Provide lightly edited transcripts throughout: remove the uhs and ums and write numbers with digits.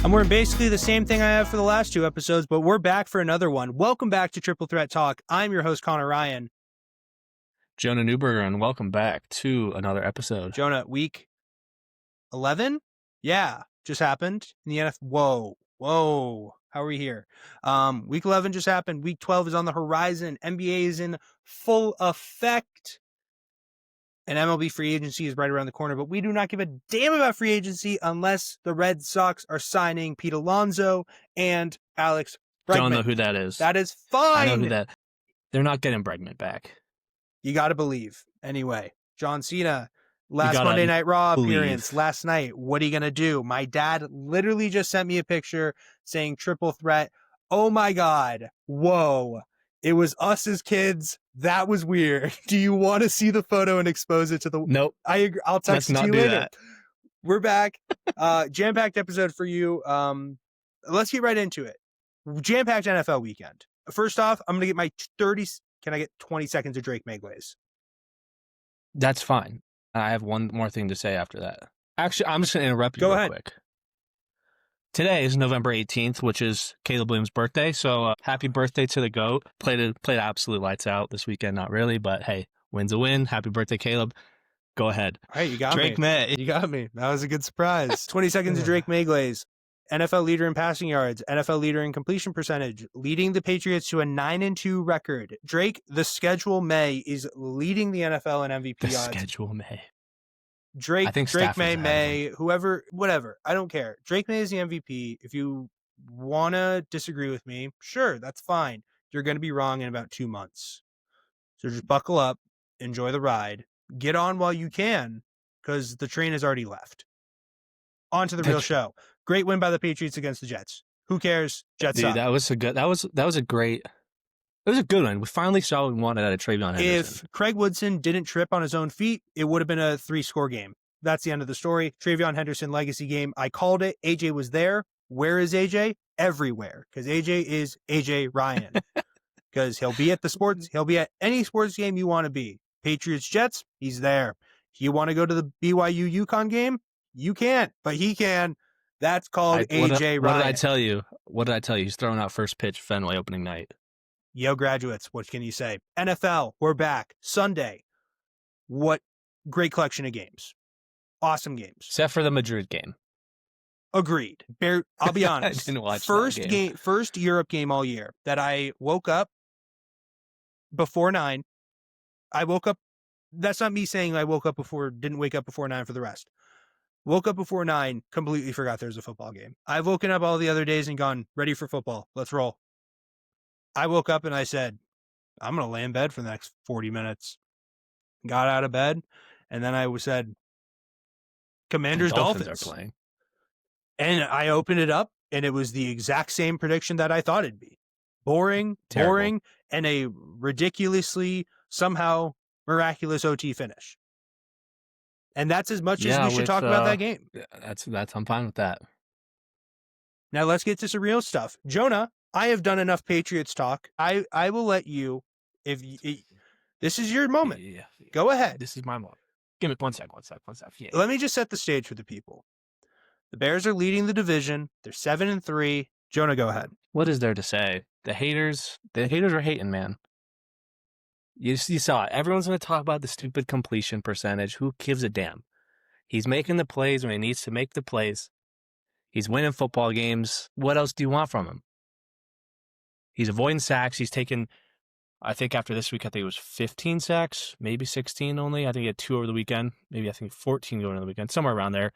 I'm wearing basically the same thing I have for the last two episodes, but we're back for another one. Welcome back to Triple Threat Talk. I'm your host, Connor Ryan. Jonah Newberger, and welcome back to another episode. Jonah, week 11? Yeah, just happened in the NFL. Whoa. How are we here? Week 11 just happened. Week 12 is on the horizon. NBA is in full effect. And MLB free agency is right around the corner, but we do not give a damn about free agency unless the Red Sox are signing Pete Alonso and Alex Bregman. Don't know who that is. That is fine. I know who that. They're not getting Bregman back. You got to believe. Anyway, John Cena, last Monday Night Raw appearance last night. What are you going to do? My dad literally just sent me a picture saying triple threat. Oh my God. Whoa. It was us as kids. That was weird. Do you want to see the photo and expose it to the... Nope. I agree. I'll text it to you later. That. We're back. Jam-packed episode for you. Let's get right into it. Jam-packed NFL weekend. First off, I'm going to get my 30... Can I get 20 seconds of Drake May Glaze? That's fine. I have one more thing to say after that. Actually, I'm just going to interrupt you real quick. Today is November 18th, which is Caleb Williams' birthday. So happy birthday to the GOAT. Played absolute lights out this weekend. Not really, but hey, win's a win. Happy birthday, Caleb. Go ahead. All right, you got Drake May. You got me. That was a good surprise. 20 seconds of Drake May Glaze. NFL leader in passing yards, NFL leader in completion percentage, leading the Patriots to a 9-2 record. Drake, the schedule May, is leading the NFL in MVP odds. The schedule May. Drake May, whoever, whatever. I don't care. Drake May is the MVP. If you want to disagree with me, sure, that's fine. You're going to be wrong in about 2 months. So just buckle up, enjoy the ride, get on while you can, because the train has already left. On to the real show. Great win by the Patriots against the Jets. Who cares? Jets up. That was a good one. We finally saw what we wanted out of Travion Henderson. If Craig Woodson didn't trip on his own feet, it would have been a 3-score game. That's the end of the story. Travion Henderson legacy game. I called it. AJ was there. Where is AJ? Everywhere. Because AJ is AJ Ryan. Because he'll be at the sports. He'll be at any sports game you want to be. Patriots, Jets, he's there. You want to go to the BYU UConn game? You can't, but he can. That's called AJ Ryan. What did I tell you? He's throwing out first pitch Fenway opening night. Yo, graduates, what can you say? NFL, we're back. Sunday. What great collection of games. Awesome games. Except for the Madrid game. Agreed. I'll be honest. I didn't watch First Europe game all year that I woke up before 9. I woke up. That's not me saying didn't wake up before 9 for the rest. Woke up before 9, completely forgot there was a football game. I've woken up all the other days and gone, ready for football. Let's roll. I woke up and I said, I'm going to lay in bed for the next 40 minutes. Got out of bed, and then I said, Commanders Dolphins are playing. And I opened it up, and it was the exact same prediction that I thought it'd be. Boring, and a ridiculously, somehow, miraculous OT finish. And that's as much as we should talk about that game. I'm fine with that. Now let's get to some real stuff. Jonah, I have done enough Patriots talk. I will let you, this is your moment. Yeah. Go ahead. This is my moment. Give me one sec. Yeah. Let me just set the stage for the people. The Bears are leading the division. They're 7-3. Jonah, go ahead. What is there to say? The haters are hating, man. You saw it. Everyone's going to talk about the stupid completion percentage. Who gives a damn? He's making the plays when he needs to make the plays. He's winning football games. What else do you want from him? He's avoiding sacks. He's taken, I think after this week, it was 15 sacks, maybe 16 only. I think he had 2 over the weekend. Maybe 14 going into the weekend, somewhere around there.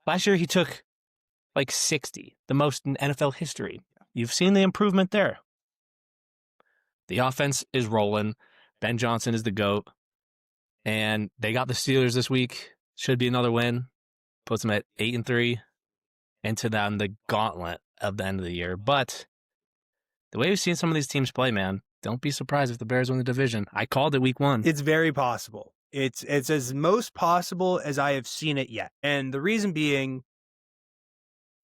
Last year, he took like 60, the most in NFL history. You've seen the improvement there. The offense is rolling. Ben Johnson is the GOAT, and they got the Steelers this week. Should be another win. Puts them at 8-3, into them the gauntlet of the end of the year. But the way we've seen some of these teams play, man, don't be surprised if the Bears win the division. I called it week 1. It's very possible. It's as most possible as I have seen it yet. And the reason being,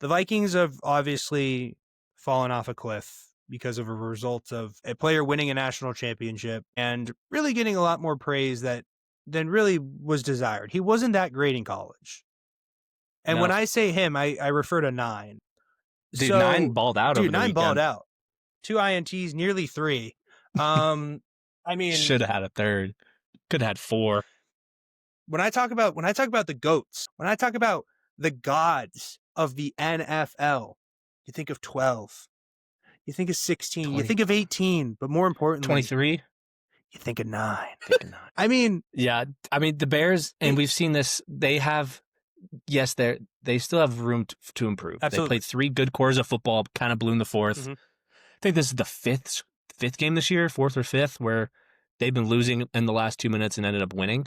the Vikings have obviously fallen off a cliff because of a result of a player winning a national championship and really getting a lot more praise than really was desired. He wasn't that great in college. And when I say him, I refer to 9. Dude, So, 9 balled out over dude, the 9 balled weekend. out. 2 INTs, nearly 3. I mean, Should have had a third. Could have had 4. when I talk about the GOATs, when I talk about the gods of the NFL, you think of 12. You think of 16. 20, you think of 18. But more importantly, 23. you think of 9. Think of 9. I mean, Yeah, I mean the Bears, and we've seen this. They have, yes, they still have room to improve. Absolutely. They played 3 good quarters of football, kind of blew in the 4th. Mhm. I think this is the fifth game this year, 4th or 5th, where they've been losing in the last 2 minutes and ended up winning.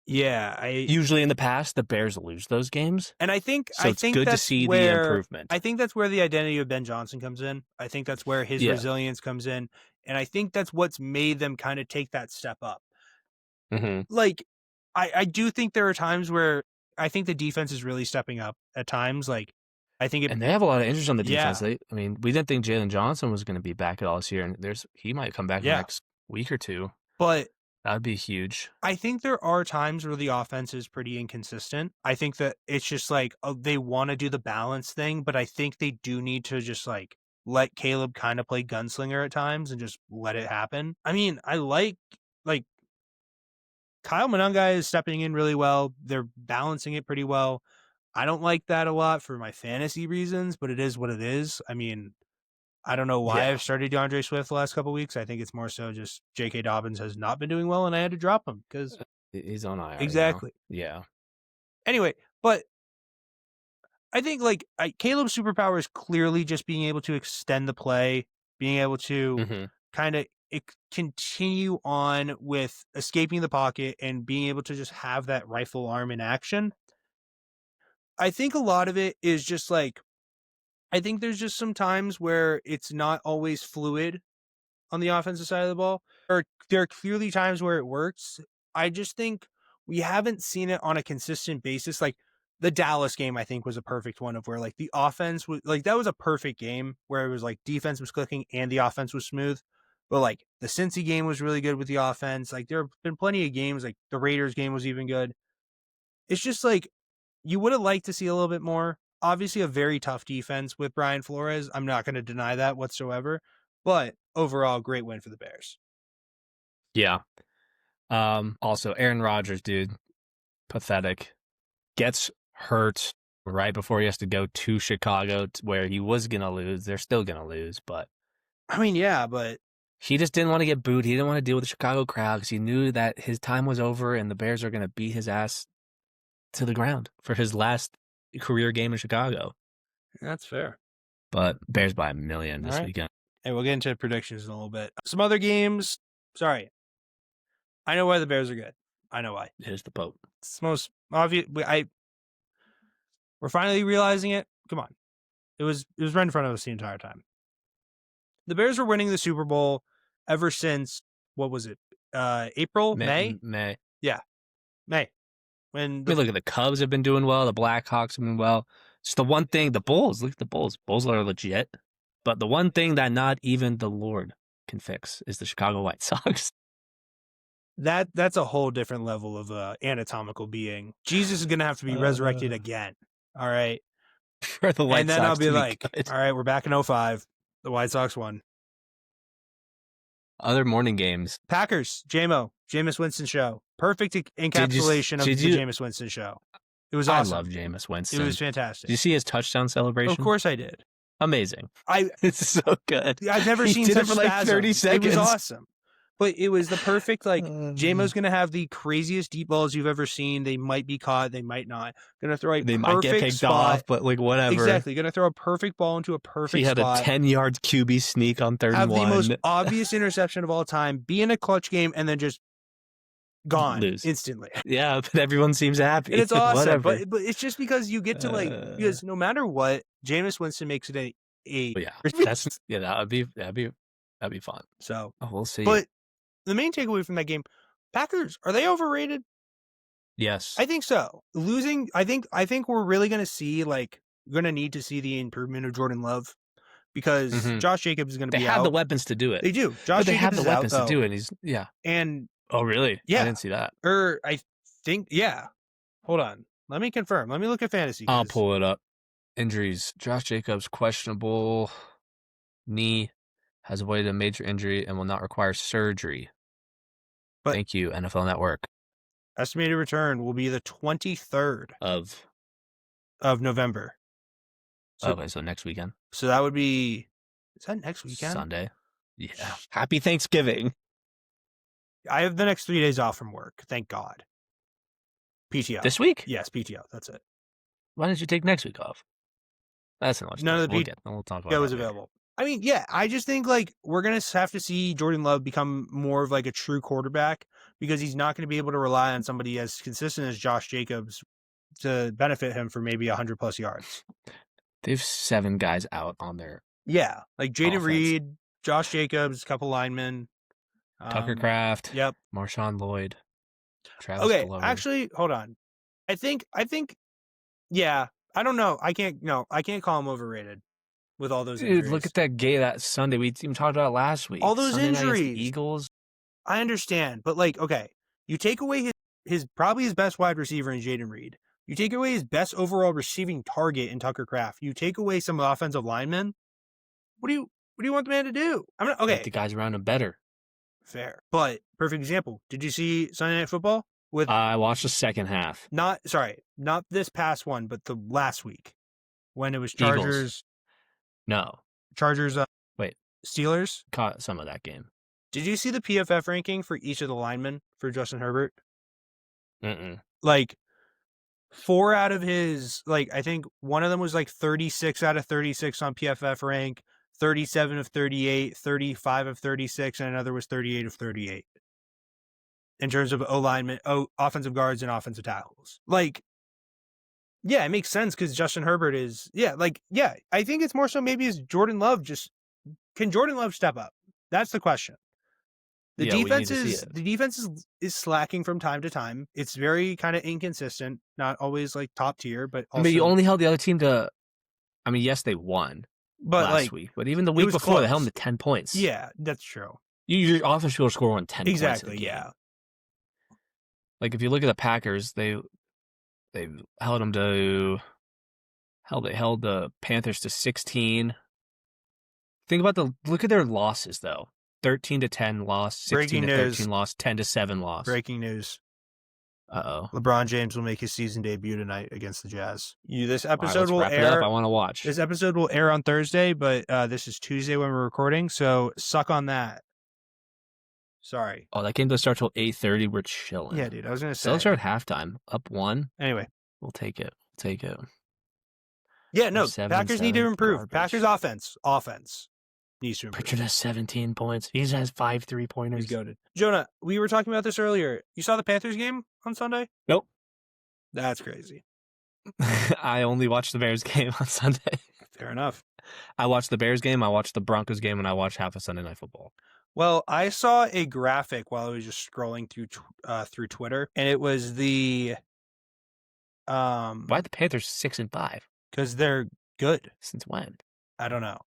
yeah, Usually in the past, the Bears lose those games. and I think It's good to see the improvement. I think that's where the identity of Ben Johnson comes in. I think that's where his resilience comes in, and I think that's what's made them kind of take that step up. Mm-hmm. Like, I do think there are times where I think the defense is really stepping up at times. Like, I think And they have a lot of interest on the defense. Yeah. I mean, we didn't think Jalen Johnson was going to be back at all this year, and he might come back next week or 2. But That'd be huge. I think there are times where the offense is pretty inconsistent. I think that it's just like they want to do the balance thing, but I think they do need to just like let Caleb kind of play gunslinger at times and just let it happen. I mean, I like Kyle Monangai is stepping in really well. They're balancing it pretty well. I don't like that a lot for my fantasy reasons, but it is what it is. I mean, I don't know why I've started DeAndre Swift the last couple of weeks. I think it's more so just J.K. Dobbins has not been doing well, and I had to drop him because he's on IR. exactly. Now. Yeah. Anyway, but I think like Caleb's superpower is clearly just being able to extend the play, being able to kind of continue on with escaping the pocket and being able to just have that rifle arm in action. I think a lot of it is just like, I think there's just some times where it's not always fluid on the offensive side of the ball. There are clearly times where it works. I just think we haven't seen it on a consistent basis. Like the Dallas game, I think was a perfect one of where like the offense was like, that was a perfect game where it was like defense was clicking and the offense was smooth. But like the Cincy game was really good with the offense. Like there have been plenty of games, like the Raiders game was even good. It's just like, you would have liked to see a little bit more. Obviously, a very tough defense with Brian Flores. I'm not going to deny that whatsoever. But overall, great win for the Bears. Yeah. Also, Aaron Rodgers, dude, pathetic. Gets hurt right before he has to go to Chicago, where he was going to lose. They're still going to lose, but I mean, yeah, but he just didn't want to get booed. He didn't want to deal with the Chicago crowd because he knew that his time was over and the Bears are going to beat his ass to the ground for his last career game in Chicago. That's fair. But Bears by 1 million this weekend. Hey, we'll get into predictions in a little bit. Some other games. Sorry. I know why the Bears are good. I know why. Here's the Pope. It's most obvious. We're finally realizing it. Come on. It was right in front of us the entire time. The Bears were winning the Super Bowl ever since, what was it? April? May? May. Yeah. May. When look at the Cubs have been doing well. The Blackhawks have been well. It's the one thing, the Bulls, look at the Bulls. Bulls are legit. But the one thing that not even the Lord can fix is the Chicago White Sox. That's a whole different level of anatomical being. Jesus is going to have to be resurrected again. All right. For the White Sox. And then I'll be like, good. all right, we're back in 05. The White Sox won. Other morning games. Packers, Jameis Winston show. Perfect encapsulation of the Jameis Winston show. It was awesome. I love Jameis Winston. It was fantastic. Did you see his touchdown celebration? Of course I did. Amazing. It's so good. I've never seen did such it for like 30 seconds. It was awesome. But it was the perfect, like, Jamo's going to have the craziest deep balls you've ever seen. They might be caught. They might not. Going to throw a they perfect might get picked spot. off, but like whatever. Exactly. Going to throw a perfect ball into a perfect spot. He had a 10-yard QB sneak on 3rd and 1. Have the most obvious interception of all time. Be in a clutch game and then just gone instantly. Yeah, but everyone seems happy. And it's awesome. But it's just because you get to because no matter what, Jameis Winston makes it that'd be fun. So we'll see. But the main takeaway from that game, Packers, are they overrated? Yes. I think so. Losing, I think we're really going to see, going to need to see the improvement of Jordan Love because Josh Jacobs is going to be out. They have the weapons to do it. They do. Josh Jacobs have the weapons to do it. And oh, really? Yeah. I didn't see that. I think, yeah. Hold on. Let me confirm. Let me look at fantasy. I'll pull it up. Injuries. Josh Jacobs, questionable knee, has avoided a major injury and will not require surgery. But Thank you, NFL Network. estimated return will be the 23rd Of of November. okay, so next weekend. So that would be, is that next weekend? Sunday. Yeah. Happy Thanksgiving. I have the next 3 days off from work. Thank God. PTO. This week? Yes, PTO. That's it. Why didn't you take next week off? That's not much. None of the we'll talk about PTO that was later. available. I mean, yeah, I just think like we're going to have to see Jordan Love become more of like a true quarterback because he's not going to be able to rely on somebody as consistent as Josh Jacobs to benefit him for maybe 100 plus yards. They have 7 guys out on their Yeah, like Jaden offense. Reed, Josh Jacobs, a couple linemen. Tucker Kraft. Yep. Marshawn Lloyd. Travis Okay, Glover. actually, hold on. I think, yeah, I don't know. I can't call him overrated with all those injuries. Dude, look at that game that Sunday. We even talked about it last week. All those Sunday night against the injuries. Eagles. I understand, but like, okay, you take away his probably his best wide receiver in Jaden Reed. You take away his best overall receiving target in Tucker Kraft. You take away some offensive linemen. What do you want the man to do? I'm not okay. Make the guys around him better. Fair, but perfect example. Did you see Sunday Night Football? I watched the second half. Not this past one, but the last week when it was Chargers. Eagles. No. Chargers. Wait. Steelers. Caught some of that game. Did you see the PFF ranking for each of the linemen for Justin Herbert? Mm-mm. Like 4 out of his, like I think one of them was like 36 out of 36 on PFF rank, 37 of 38, 35 of 36, and another was 38 of 38. In terms of offensive guards and offensive tackles. Like, yeah, it makes sense because Justin Herbert is, I think it's more so maybe is Jordan Love can Jordan Love step up? That's the question. The defense is slacking from time to time. It's very kind of inconsistent, not always like top tier, but also. I mean, you only held the other team to, I mean, yes, they won last week, but even the week before, they held them to 10 points. Yeah, that's true. Your offense will score on 10 points. Exactly, yeah. Like if you look at the Packers, they held them to they held the Panthers to 16. Look at their losses though. 13-10 loss, 16-13 loss, 10-7 loss. Breaking news. Uh-oh. LeBron James will make his season debut tonight against the Jazz. This episode will air. I want to watch. This episode will air on Thursday, but this is Tuesday when we're recording, so suck on that. Sorry. Oh, that game doesn't start till 8:30. We're chilling. Yeah, dude. I was gonna say. They'll start at halftime. Up 1. Anyway, we'll take it. Yeah, no. Packers need to improve. Garbage. Packers offense needs to improve. Pritchard has 17 points. He has 5 3-pointers. He's goated. Jonah, we were talking about this earlier. You saw the Panthers game on Sunday? Nope. That's crazy. I only watched the Bears game on Sunday. Fair enough. I watched the Bears game, I watched the Broncos game, and I watched half of Sunday Night Football. Well, I saw a graphic while I was just scrolling through Twitter, and it was the why are the Panthers 6-5? Because they're good. Since when? I don't know.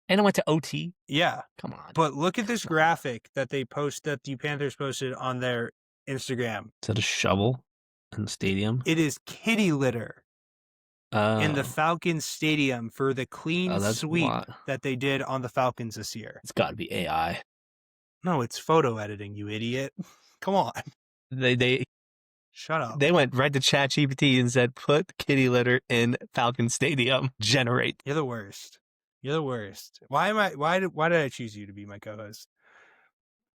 And it went to OT. Yeah, come on. But look at this graphic that the Panthers posted on their Instagram. Is that a shovel in the stadium? It is kitty litter. In the Falcons stadium for the clean sweep that they did on the Falcons this year. It's got to be AI. No, it's photo editing, you idiot. Come on. They shut up. They went right to ChatGPT and said, "Put kitty litter in Falcon Stadium. Generate." You're the worst. You're the worst. Why did I choose you to be my co-host?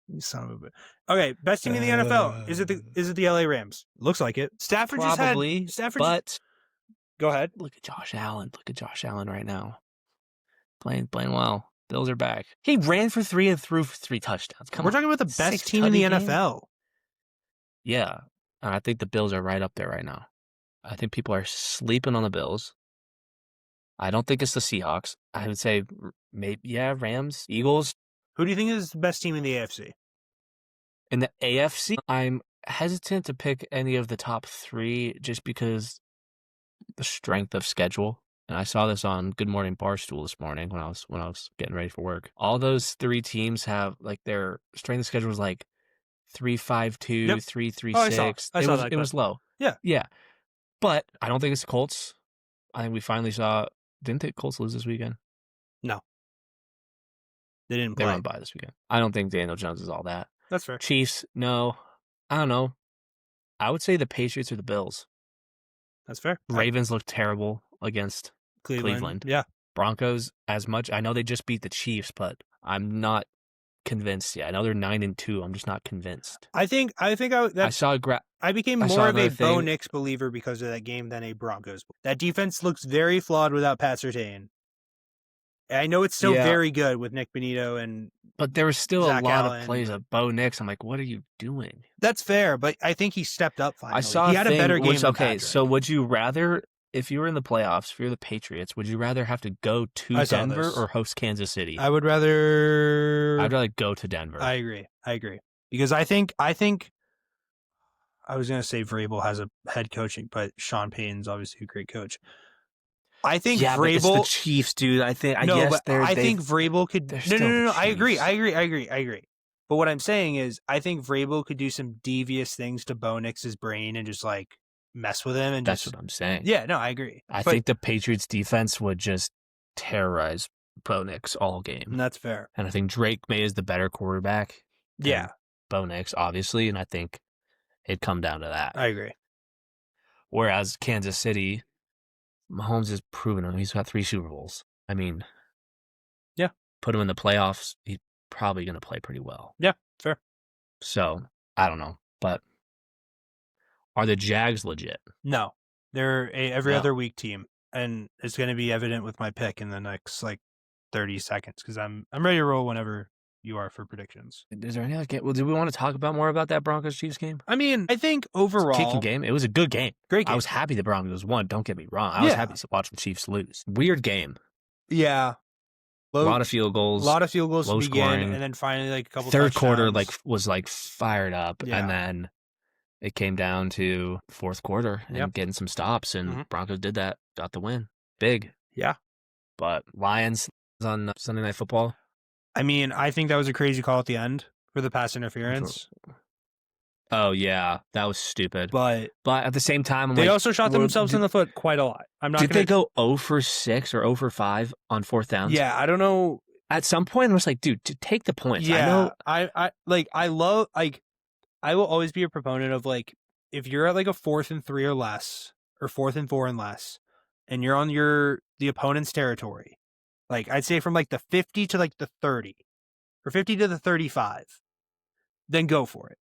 You son of a bitch. Okay, best team in the NFL. Is it the LA Rams? Looks like it. Stafford probably, Go ahead. Look at Josh Allen. Look at Josh Allen right now. Playing well. Bills are back. He ran for 3 and threw for 3 touchdowns. We're talking about the best team in the NFL. Yeah. And I think the Bills are right up there right now. I think people are sleeping on the Bills. I don't think it's the Seahawks. I would say maybe, Rams, Eagles. Who do you think is the best team in the AFC? In the AFC, I'm hesitant to pick any of the top 3 just because the strength of schedule. And I saw this on Good Morning Barstool this morning when I was getting ready for work. All those 3 teams have like their strength of schedule was like 3-5-2, 3-3-6. I saw that. It was low. Yeah. But I don't think it's the Colts. I think we finally saw. Didn't the Colts lose this weekend? No, they didn't They play. won by this weekend. I don't think Daniel Jones is all that. That's fair. Chiefs, no. I don't know. I would say the Patriots or the Bills. That's fair. Ravens looked terrible against Cleveland. Yeah. Broncos, as much. I know they just beat the Chiefs, but I'm not convinced yet. I know they're 9-2. I'm just not convinced. I became more of a Bo Nix believer because of that game than a Broncos. That defense looks very flawed without Pat Surtain. I know it's still very good with Nick Bonito but there was still Zach a lot Allen. of plays of Bo Nix. I'm like, what are you doing? That's fair, but I think he stepped up finally. I saw he had a better game than okay, Patrick. so would you rather, if you were in the playoffs, if you're the Patriots, would you rather have to go to Denver or host Kansas City? I'd rather go to Denver. I agree. Because I think I was going to say Vrabel has a head coaching, but Sean Payton's obviously a great coach. I think Vrabel. But it's the Chiefs, dude. I think Vrabel could. No. I agree. But what I'm saying is, I think Vrabel could do some devious things to Bo Nix's brain and just like mess with him. And that's what I'm saying. Yeah, no, I agree. I think the Patriots defense would just terrorize Bo Nix all game. That's fair. And I think Drake May is the better quarterback. Yeah. Bo Nix, obviously, and I think it'd come down to that. I agree. Whereas Kansas City, Mahomes has proven him. He's got 3 Super Bowls. I mean, yeah, put him in the playoffs. He's probably going to play pretty well. Yeah, fair. So I don't know, but are the Jags legit? No, they're every other week team, and it's going to be evident with my pick in the next 30 seconds because I'm ready to roll whenever you are for predictions. Is there any other game? Well, do we want to talk about more about that Broncos-Chiefs game? I mean, I think overall... Kicking game. It was a good game. Great game. I was happy the Broncos won. Don't get me wrong. I was happy to watch the Chiefs lose. Weird game. Yeah. A lot of field goals. To begin, scoring. and then finally a couple Third touchdowns. quarter was fired up, and then it came down to fourth quarter and getting some stops, and Broncos did that. Got the win. Big. Yeah. But Lions on Sunday Night Football. I mean, I think that was a crazy call at the end for the pass interference. Oh, yeah. That was stupid. But at the same time, they also shot themselves in the foot quite a lot. Did they go 0 for 6 or 0 for 5 on fourth downs? Yeah, I don't know. At some point, I was like, dude, take the points. Yeah, I will always be a proponent of if you're at a 4th and 3 or less, or 4th and 4 and less, and you're on the opponent's territory, I'd say from the 50 to the 30 or 50 to the 35, then go for it.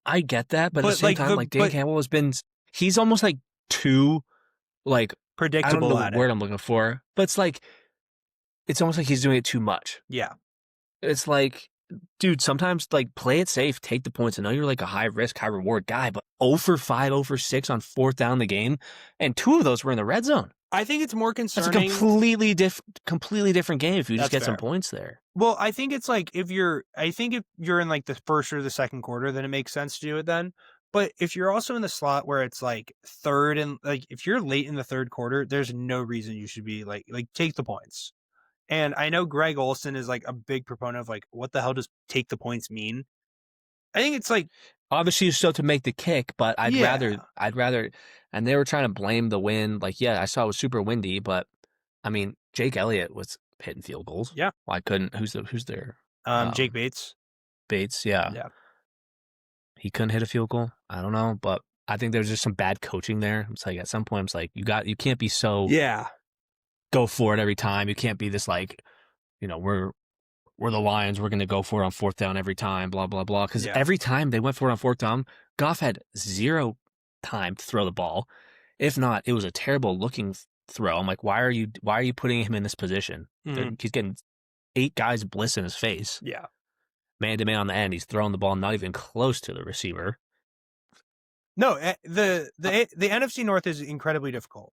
I get that, but at the same time, Dan Campbell he's almost too predictable. I don't know the word I'm looking for, but it's almost like he's doing it too much. Yeah. It's dude, sometimes play it safe, take the points. I know you're a high risk, high reward guy, but 0 for 5, 0 for 6 on fourth down the game, and 2 of those were in the red zone. I think it's more concerning. That's a completely different game if you just get some points there. Well, I think it's if you're in the first or the second quarter, then it makes sense to do it then. But if you're also in the slot where it's third and if you're late in the third quarter, there's no reason you should be take the points. And I know Greg Olson is a big proponent of what the hell does take the points mean? I think it's obviously you're still to make the kick, but I'd rather, and they were trying to blame the wind. I saw it was super windy, but I mean, Jake Elliott was hitting field goals. Yeah. Why couldn't, who's there? Jake Bates. Bates. Yeah. Yeah. He couldn't hit a field goal. I don't know, but I think there's just some bad coaching there. It's at some point, it's you can't be so go for it every time. You can't be this we're the Lions, we're going to go for it on fourth down every time, blah, blah, blah. Because every time they went for it on fourth down, Goff had 0 time to throw the ball. If not, it was a terrible looking throw. I'm why are you putting him in this position? Mm-hmm. He's getting 8 guys bliss in his face. Yeah. Man to man on the end, he's throwing the ball not even close to the receiver. No, the NFC North is incredibly difficult.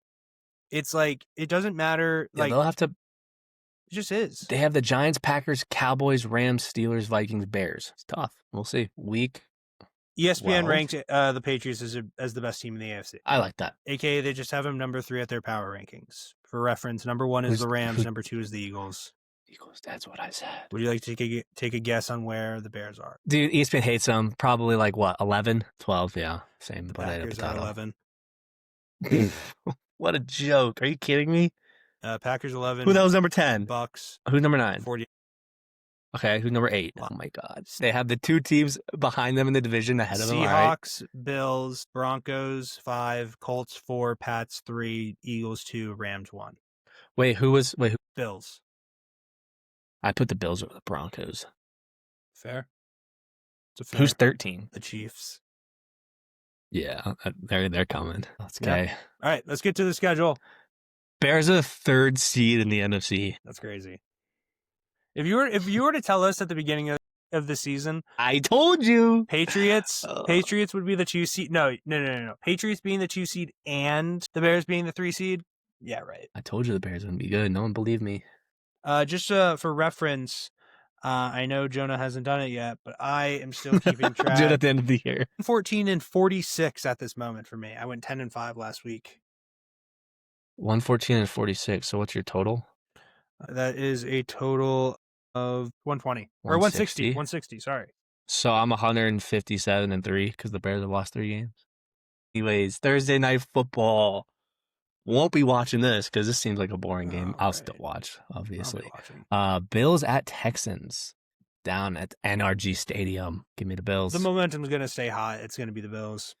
It's it doesn't matter. They'll have to. It just is. They have the Giants, Packers, Cowboys, Rams, Steelers, Vikings, Bears. It's tough. We'll see. Week. ESPN ranks the Patriots as the best team in the AFC. I like that. AKA they just have them number 3 at their power rankings. For reference, number 1 is the Rams, number 2 is the Eagles. Eagles, that's what I said. Would you like to take a guess on where the Bears are? Dude, ESPN hates them. Probably 11, 12, yeah. Same. The Packers are 11. What a joke. Are you kidding me? Packers 11. Who the hell's number 10? Bucks Who's number 9? 40. Okay, who's number 8? Oh my God. They have the 2 teams behind them in the division ahead of them. Seahawks, Bills, Broncos 5, Colts 4, Pats 3, Eagles 2, Rams 1. Wait, who? Bills. I put the Bills over the Broncos. Fair. Who's 13? The Chiefs. Yeah, they're coming. That's okay. Yeah. All right, let's get to the schedule. Bears are the 3rd seed in the NFC. That's crazy. If you were to tell us at the beginning of the season, I told you. Patriots would be the 2 seed. No. Patriots being the 2 seed and the Bears being the 3 seed. Yeah, right. I told you the Bears wouldn't be good. No one believed me. Just for reference, I know Jonah hasn't done it yet, but I am still keeping track. Do it at the end of the year. 14-46 at this moment for me. I went 10-5 last week. 114-46. So what's your total? That is a total of 120 or 160. 160. Sorry. So I'm 157-3 because the Bears have lost 3 games. Anyways, Thursday Night Football. Won't be watching this because this seems like a boring game. I'll still watch, obviously. Bills at Texans down at NRG Stadium. Give me the Bills. The momentum's going to stay hot. It's going to be the Bills.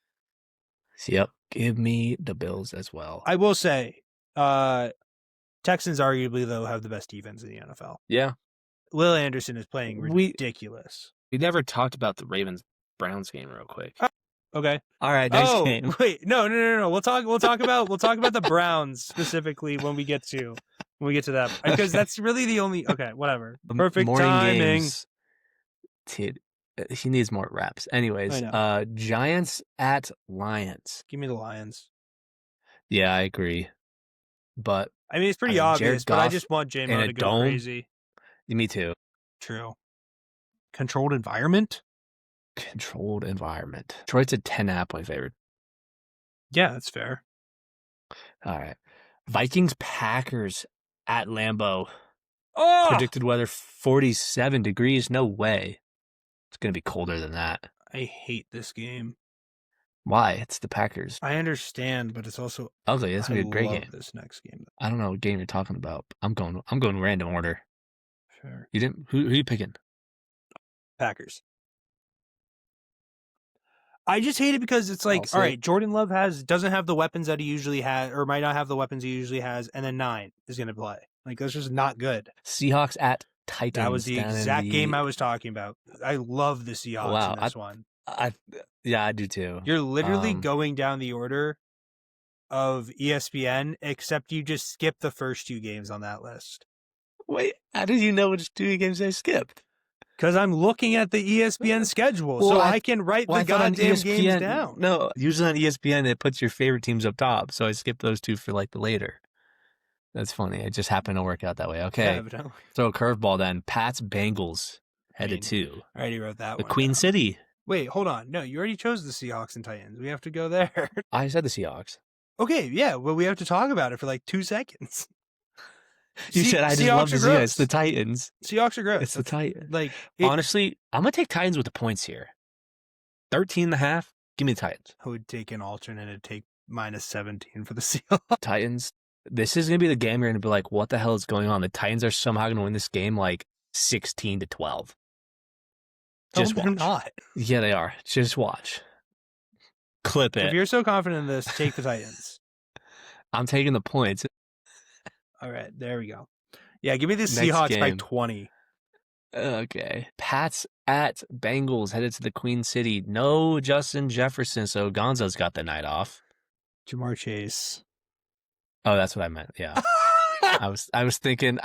Yep. Give me the Bills as well. I will say, Texans arguably, though, have the best defense in the NFL. Yeah. Will Anderson is playing ridiculous. We never talked about the Ravens-Browns game real quick. Okay. All right. Next game. Wait. No. We'll talk about the Browns specifically when we get to that, because that's really the only. Okay. Whatever. Perfect Morning timing. Games, dude, he needs more reps. Anyways, Giants at Lions. Give me the Lions. Yeah, I agree. But I mean, it's pretty obvious, but I just want J-Mo to go crazy. Me too. True. Controlled environment. Detroit's a 10.5-point favorite. Yeah, that's fair. All right. Vikings Packers at Lambeau. Oh! Predicted weather 47 degrees. No way. It's going to be colder than that. I hate this game. Why? It's the Packers. I understand, but it's also ugly. It's going to be a great game. This next game. I don't know what game you're talking about. I'm going random order. Sure. You didn't? Who are you picking? Packers. I just hate it because it's like, all right, Jordan Love doesn't have the weapons that he usually has, or might not have the weapons he usually has, and then 9 is going to play. Like, that's just not good. Seahawks at Titans. That was the exact game I was talking about. I love the Seahawks in this one. Yeah, I do too. You're literally going down the order of ESPN, except you just skip the first 2 games on that list. Wait, how did you know which 2 games I skipped? Because I'm looking at the ESPN schedule, so I can write the goddamn games down. No, usually on ESPN, it puts your favorite teams up top, so I skipped those 2 for like the later. That's funny. It just happened to work out that way. Okay, throw a curveball then. Pats Bengals headed to. I already wrote that one. The Queen City. Wait, hold on. No, you already chose the Seahawks and Titans. We have to go there. I said the Seahawks. Okay, yeah, well, we have to talk about it for like 2 seconds. You said I just love the Seahawks. It's the Titans. Seahawks are gross. It's the Titans. Like, honestly, I'm gonna take Titans with the points here. 13.5. Give me the Titans. I would take an alternate and take -17 for the Seahawks. Titans. This is gonna be the game you're gonna be like, what the hell is going on? The Titans are somehow gonna win this game like 16-12. Just watch. They're not. Yeah, they are. Just watch. Clip it. If you're so confident in this, take the Titans. I'm taking the points. All right, there we go. Yeah, give me the Seahawks by 20. Okay. Pats at Bengals headed to the Queen City. No Justin Jefferson, so Gonzo's got the night off. Jamar Chase. Oh, that's what I meant. Yeah. I was thinking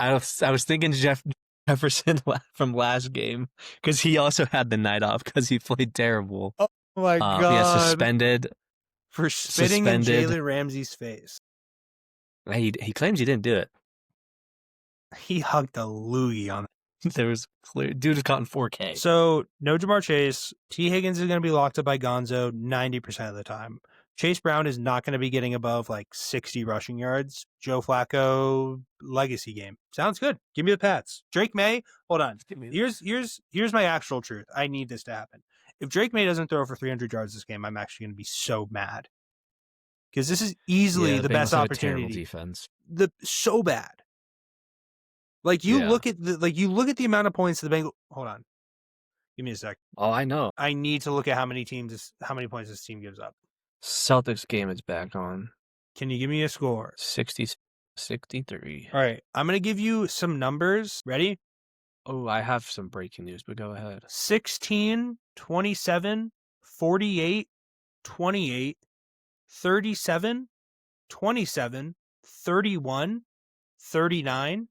Jefferson from last game because he also had the night off because he played terrible. Oh my God. Yeah, suspended for spitting in Jalen Ramsey's face. He claims he didn't do it. He hugged a loogie on it. There was clear. Dude is caught in 4K. So, no Jamar Chase. T. Higgins is going to be locked up by Gonzo 90% of the time. Chase Brown is not going to be getting above like 60 rushing yards. Joe Flacco, legacy game. Sounds good. Give me the Pats. Drake May, hold on. Here's my actual truth. I need this to happen. If Drake May doesn't throw for 300 yards this game, I'm actually going to be so mad. because this is easily Yeah, the Bengals best have a terrible opportunity. defense. So bad. Like you Yeah. look at the amount of points the Bengals. Hold on, give me a sec. Oh, I know. I need to look at how many points this team gives up. Celtics game is back on. Can you give me a score? 63. All right, I'm gonna give you some numbers. Ready? Oh, I have some breaking news, but go ahead. 16, 27, 48, 28, 37, 27, 31, 39,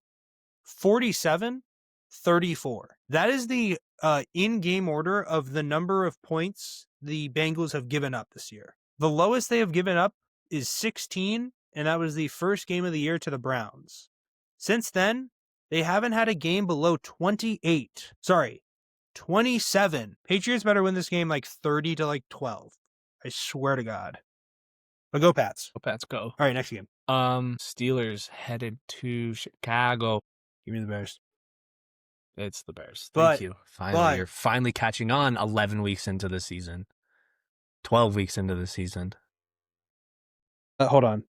47, 34. That is the in-game order of the number of points the Bengals have given up this year. The lowest they have given up is 16, and that was the first game of the year to the Browns. Since then, they haven't had a game below 28. Sorry, 27. Patriots better win this game like 30 to like 12. I swear to God. But go Pats. Go Pats, go. All right, next game. Steelers headed to Chicago. Give me the Bears. It's the Bears. But- Thank you. Finally, you're finally catching on 11 weeks into the season. 12 weeks into the season. Hold on.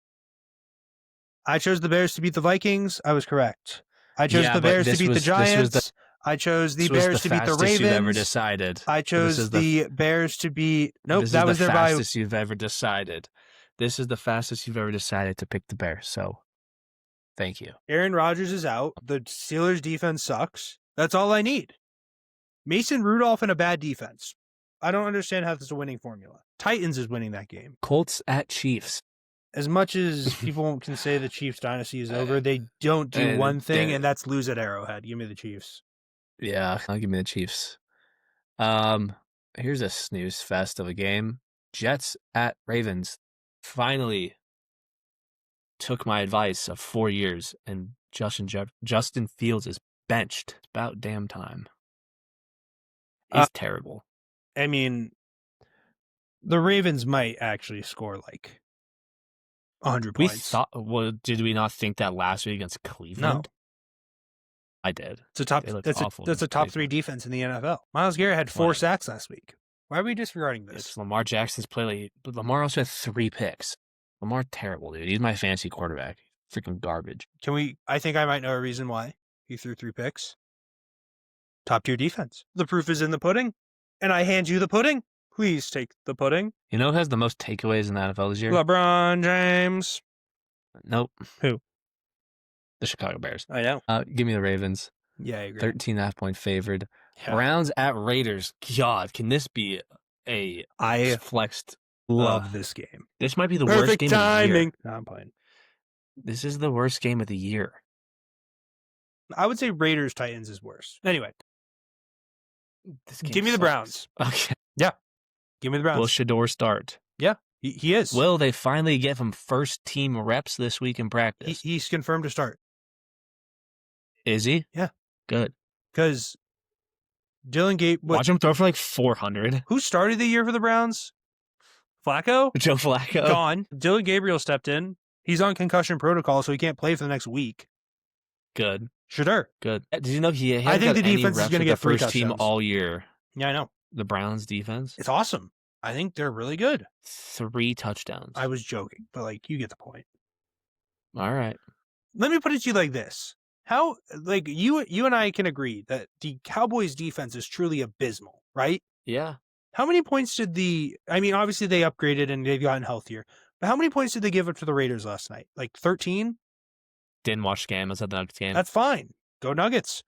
I chose the Bears to beat the Vikings. I was correct. I chose Yeah, the but Bears to this beat the was- this was Giants. I chose the This was Bears to beat the fastest you've ever Ravens. decided. I chose This is the Bears to beat. Nope, This that is was the their bye. fastest you've ever decided. This is the fastest you've ever decided to pick the Bears. So, thank you. Aaron Rodgers is out. The Steelers' defense sucks. That's all I need. Mason Rudolph and a bad defense. I don't understand how this is a winning formula. Titans is winning that game. Colts at Chiefs. As much as people can say the Chiefs dynasty is over, they don't do one thing, and that's lose at Arrowhead. Give me the Chiefs. Yeah, I'll give me the Chiefs. Here's a snooze fest of a game. Jets at Ravens. Finally took my advice of 4 years, and Justin Fields is benched. It's about damn time. He's terrible. I mean, the Ravens might actually score like 100 We points. thought. Well, did we not think that last week against Cleveland? No. I did. It's a top. They looked That's awful a against top 3 Cleveland. defense in the NFL. Myles Garrett had 4 Whatever. sacks last week. Why are we disregarding this? It's Lamar Jackson's play. But Lamar also had 3 picks. Lamar terrible, dude. He's my fantasy quarterback. Freaking garbage. Can we? I think I might know a reason why he threw 3 picks. Top tier defense. The proof is in the pudding, and I hand you the pudding. Please take the pudding. You know who has the most takeaways in the NFL this year? LeBron James. Nope. Who? The Chicago Bears. I know. Give me the Ravens. Yeah, I agree. 13.5 point favored. Yeah. Browns at Raiders. God, can this be a I flexed? love this game. This might be the worst Perfect game of the year. timing. No, I'm playing. This is the worst game of the year. I would say Raiders Titans is worse. Anyway, This game give me the sucks. Browns. Okay. Give me the Browns. Will Shador start? He is. Will they finally give him first team reps this week in practice? He's confirmed to start Is he? Yeah. Good. because Dylan Gabe. Watch him throw for like 400. Who started the year for the Browns? Flacco? Joe Flacco. Gone. Dylan Gabriel stepped in. He's on concussion protocol, so he can't play for the next week. Good. Sure. Good. Did you know he I hasn't think got the any defense is reps gonna with get the 3 first team touchdowns. all year? Yeah, I know. The Browns defense? It's awesome. I think they're really good. 3 touchdowns. I was joking, but like you get the point. All right. Let me put it to you like this. How like you and I can agree that the Cowboys defense is truly abysmal, right? Yeah. How many points did obviously they upgraded and they've gotten healthier. But how many points did they give up to the Raiders last night? Like 13? Didn't watch the game. I was at the Nuggets game. That's fine. Go Nuggets.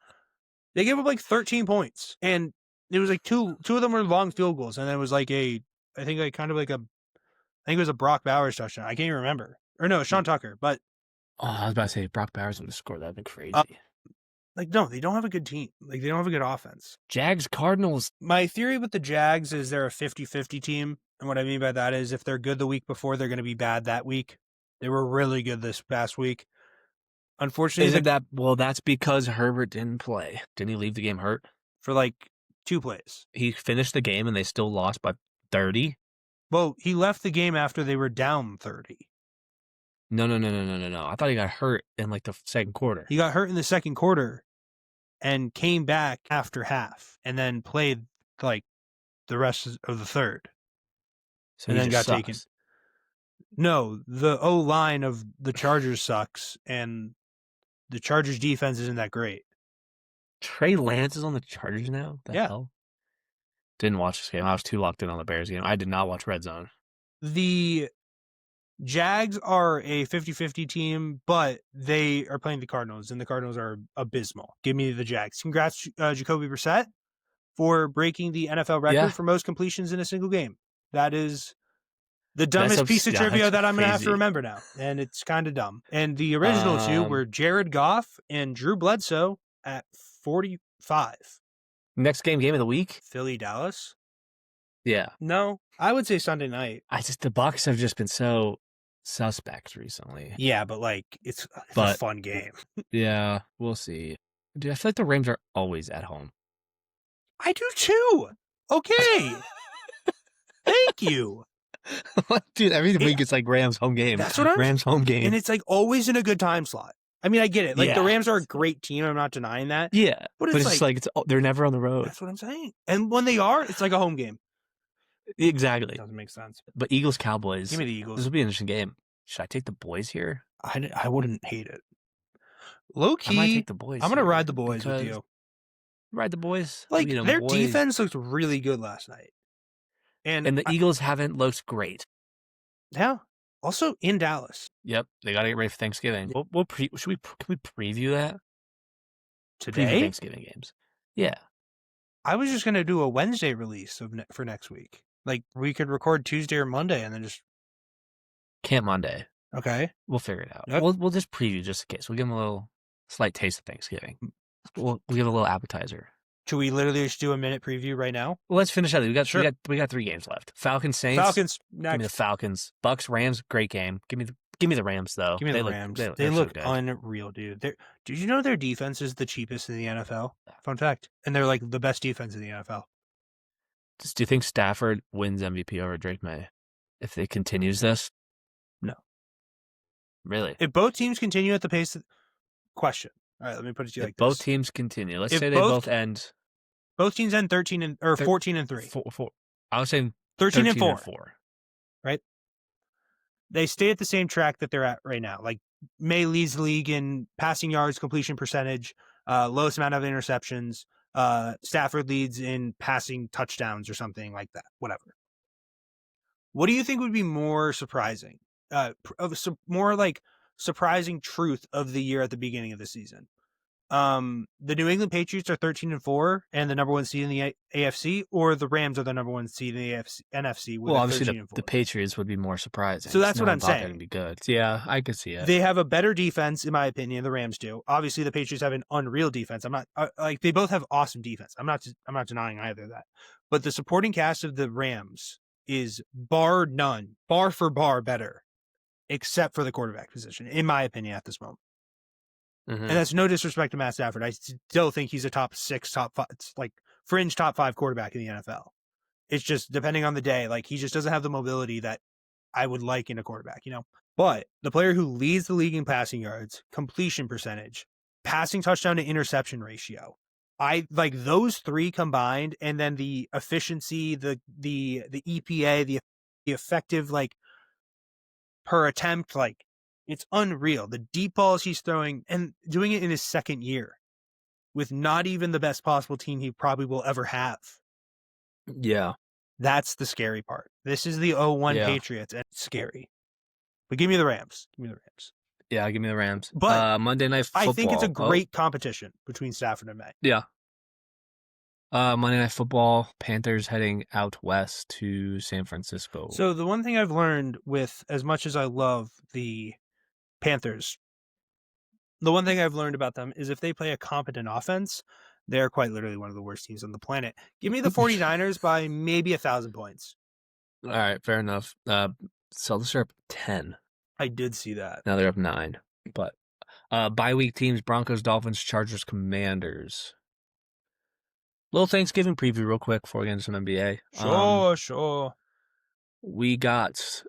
They gave up like 13 points. And it was like two of them were long field goals. And then it was like I think it was a Brock Bowers touchdown. I can't even remember. Or no, Sean Tucker. But Oh, I was about to say Brock Bowers would have scored. That'd been crazy. like no, they don't have a good team. Like they don't have a good offense. Jags Cardinals. My theory with the Jags is they're a 50-50 team. And what I mean by that is if they're good the week before, they're going to be bad that week. They were really good this past week. Unfortunately, That's because Herbert didn't play. Didn't he leave the game hurt? for like 2 plays. He finished the game and they still lost by 30. Well, he left the game after they were down 30. No. I thought he got hurt in like the second quarter. He got hurt in the second quarter and came back after half and then played like the rest of the third. So and he then just got sucks. taken. No, the O-line of the Chargers sucks, and the Chargers defense isn't that great. Trey Lance is on the Chargers now? The Yeah. hell? Didn't watch this game. I was too locked in on the Bears game. I did not watch Red Zone. The Jags are a 50-50 team, but they are playing the Cardinals, and the Cardinals are abysmal. Give me the Jags. Congrats, Jacoby Brissett, for breaking the NFL record for most completions in a single game. That is the dumbest piece of trivia that I'm going to have to remember now, and it's kind of dumb. And the original two were Jared Goff and Drew Bledsoe at 45. Next game of the week? Philly, Dallas? Yeah. No, I would say Sunday night. The Bucs have just been so suspect recently. Yeah, but like it's a fun game. Yeah, we'll see. Dude, I feel like the Rams are always at home. I do too. Okay. Thank you. Dude, every week it's like Rams home game. That's what Rams home game. And it's like always in a good time slot. I mean, I get it. Like the Rams are a great team. I'm not denying that. Yeah. But it's just like they're never on the road. That's what I'm saying. And when they are, it's like a home game. Exactly. Doesn't make sense. But Eagles Cowboys. Give me the Eagles. This will be an interesting game. Should I take the boys here? I wouldn't hate it. Low key, I might take the boys. I'm gonna ride the boys with you. Ride the boys. Like their defense looked really good last night, and the Eagles haven't looked great. Yeah. Also in Dallas. Yep, they got to get ready for Thanksgiving. Can we preview that today? Preview Thanksgiving games. Yeah. I was just gonna do a Wednesday release for next week. Like we could record Tuesday or Monday, and then just can't Monday. Okay, we'll figure it out. Yep. We'll just preview just in case. We'll give them a little slight taste of Thanksgiving. We'll give a little appetizer. Should we literally just do a minute preview right now? Well, let's finish out. We got 3 games left. Falcons, Saints. Falcons next. Give me the Falcons. Bucks, Rams. Great game. Give me the Rams though. Give me the Rams. They look unreal, dude. Did you know their defense is the cheapest in the NFL? Fun fact. And they're like the best defense in the NFL. Do you think Stafford wins MVP over Drake May if it continues this? No. Really? If both teams continue at the pace. Question. All right, let me put it to you like this. Both teams continue. Let's say they both end. Both teams end 14-3. I was saying 13-4. Right? They stay at the same track that they're at right now. Like May leads the league in passing yards, completion percentage, lowest amount of interceptions. Stafford leads in passing touchdowns or something like that. Whatever. What do you think would be more surprising? More like surprising truth of the year at the beginning of the season. The New England Patriots are 13-4 and the number one seed in the AFC, or the Rams are the number one seed in the NFC. With obviously the Patriots would be more surprising. So that's what I'm saying. Going to be good. Yeah, I could see it. They have a better defense, in my opinion. The Rams do. Obviously, the Patriots have an unreal defense. I'm not like they both have awesome defense. I'm not denying either of that. But the supporting cast of the Rams is bar none, bar for bar better, except for the quarterback position, in my opinion, at this moment. Mm-hmm. And that's no disrespect to Matt Stafford. I still think he's a top 6, top 5, it's like fringe top 5 quarterback in the NFL. It's just depending on the day, like he just doesn't have the mobility that I would like in a quarterback, you know? But the player who leads the league in passing yards, completion percentage, passing touchdown to interception ratio, I like those 3 combined, and then the efficiency, the EPA, the effective like per attempt, like it's unreal. The deep balls he's throwing and doing it in his second year with not even the best possible team he probably will ever have. Yeah. That's the scary part. This is the 0-1 Patriots, and it's scary. But give me the Rams. Yeah, give me the Rams. But Monday Night Football. I think it's a great competition between Stafford and May. Yeah. Monday Night Football, Panthers heading out west to San Francisco. So the one thing I've learned with, as much as I love the Panthers, the one thing I've learned about them is if they play a competent offense, they're quite literally one of the worst teams on the planet. Give me the 49ers by maybe 1,000 points. All right, fair enough. Celtics are up 10. I did see that. Now they're up 9. But bye week teams, Broncos, Dolphins, Chargers, Commanders. Little Thanksgiving preview real quick before we get into some NBA. Sure. We got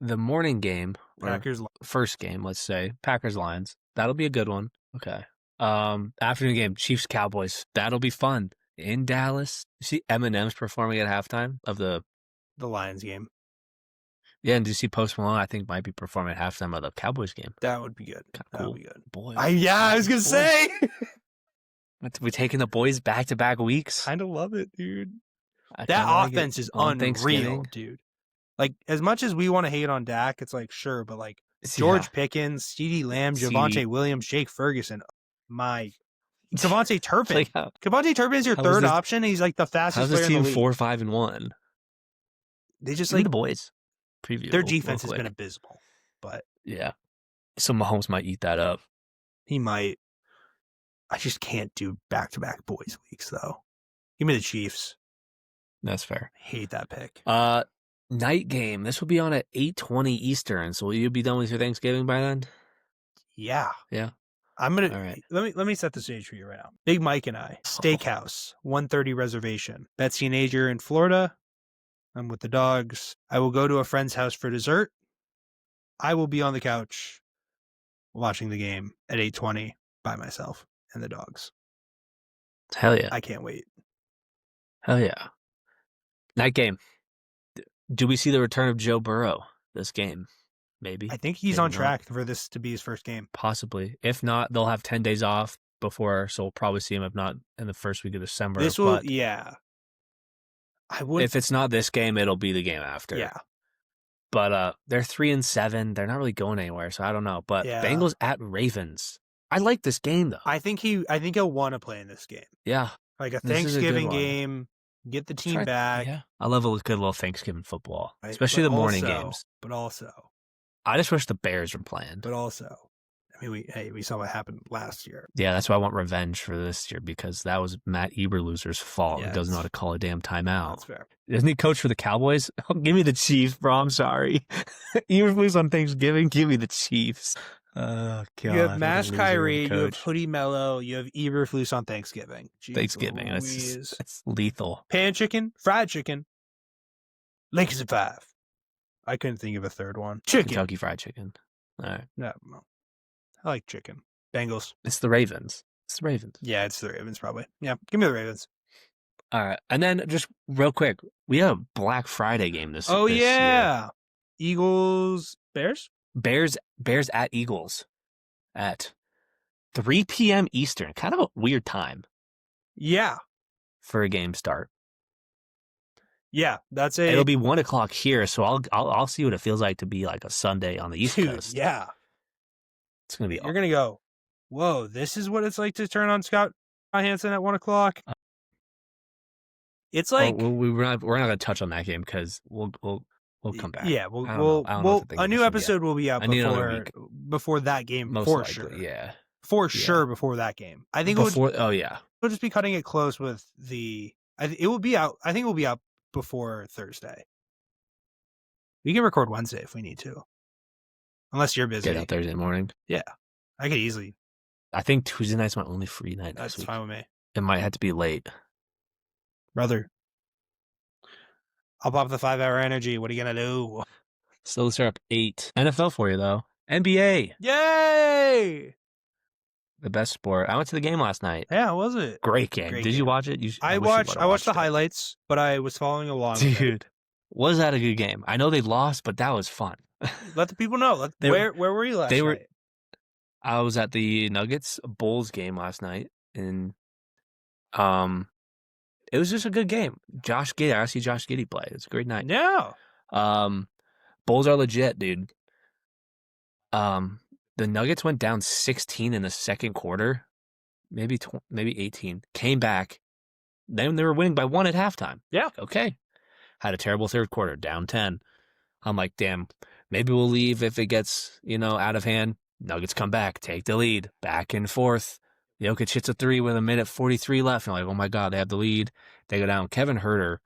the morning game. Packers. First game, let's say. Packers, Lions. That'll be a good one. Okay. Afternoon game, Chiefs, Cowboys. That'll be fun. In Dallas. You see Eminem's performing at halftime of the Lions game. Yeah, and do you see Post Malone? I think might be performing at halftime of the Cowboys game. That would be good. Kind of That cool. would be good. Boys. I was gonna Boys. say. We taking the boys back-to-back weeks. Kind of love it, dude. I That kinda like it. offense is On unreal, Thanksgiving. dude. Like, as much as we want to hate on Dak, it's like, sure, but like George Pickens, CeeDee Lamb, Javonte Williams, Jake Ferguson, Devontae Turpin. Like Devontae Turpin is your third option. He's like the fastest how's player this in the team league. 4-5-1? They just Give me like the boys. Preview. their defense has been abysmal, but yeah, so Mahomes might eat that up. he might. I just can't do back-to-back boys weeks though. Give me the Chiefs. That's fair. I hate that pick. Night game. This will be on at 8:20 Eastern. So will you be done with your Thanksgiving by then? Yeah. Yeah. I'm gonna All right. let me set the stage for you right now. Big Mike and I, steakhouse, 1:30 reservation. Betsy and AJ are in Florida. I'm with the dogs. I will go to a friend's house for dessert. I will be on the couch watching the game at 8:20 by myself and the dogs. Hell yeah. I can't wait. Hell yeah. Night game. Do we see the return of Joe Burrow this game? Maybe. I think he's Maybe on not. track for this to be his first game. Possibly. If not, they'll have 10 days off before, so we'll probably see him, if not in the first week of December. This will, yeah. If it's not this game, it'll be the game after. Yeah. But they're 3-7. They're not really going anywhere, so I don't know. But Yeah. Bengals at Ravens. I like this game though. I think he'll want to play in this game. Yeah. Like a This is a good Thanksgiving one. game, get the team back. Yeah. I love a good little Thanksgiving football, Right? especially But the morning also- games. But also, I just wish the Bears were playing. But also, I mean, we saw what happened last year. Yeah, that's why I want revenge for this year, because that was Matt Eberfluser's fault. Yeah, He doesn't know how to call a damn timeout. That's fair. Isn't he coach for the Cowboys? Oh, give me the Chiefs, bro. I'm sorry. Eberflus on Thanksgiving. Give me the Chiefs. God, You have Mash what a loser of a Kyrie, you have coach. Hoodie Mello, you have Eberflus on Thanksgiving. Jeez Thanksgiving. Louise. That's lethal. Pan chicken, fried chicken. Lakers at 5. I couldn't think of a third one. Chicken. Kentucky Fried Chicken. All right. No, I like chicken. Bengals. It's the Ravens. It's the Ravens. Yeah, it's the Ravens probably. Yeah, give me the Ravens. All right. And then just real quick, we have a Black Friday game this Oh this yeah. year. Eagles, Bears? Bears at Eagles at 3 p.m. Eastern. Kind of a weird time Yeah. for a game start. Yeah, that's It'll be 1 o'clock here, so I'll see what it feels like to be like a Sunday on the East Coast. Yeah. It's gonna be. You're gonna go, whoa, this is what it's like to turn on Scott Hansen at 1 o'clock. It's like we're not gonna touch on that game because we'll come back. Yeah, I don't know if a new episode will be out before that game. Most for likely, sure. yeah. For sure before that game. I think oh yeah. We'll just be cutting it close with it will be out. I think it will be out before Thursday. We can record Wednesday if we need to. Unless you're busy. Get out Thursday morning. Yeah. I could easily. I think Tuesday night's my only free night next That's week. fine with me. It might have to be late. Brother. I'll pop the 5-hour energy. What are you gonna do? So let's start up 8. NFL for you though. NBA. Yay! The best sport. I went to the game last night. Yeah, was it? Great game. Did you watch it? I watched the highlights, but I was following along. Dude, was that a good game? I know they lost, but that was fun. Let the people know. Where were you last night? I was at the Nuggets Bulls game last night, and it was just a good game. Josh Giddey, I see Josh Giddey play. It's a great night. Yeah. Bulls are legit, dude. The Nuggets went down 16 in the second quarter, maybe 18. Came back. Then they were winning by 1 at halftime. Yeah. Okay. Had a terrible third quarter, down 10. I'm like, damn, maybe we'll leave if it gets, out of hand. Nuggets come back, take the lead, back and forth. Jokic hits a 3 with 1:43 left. And I'm like, oh my God, they have the lead. They go down. Kevin Huerter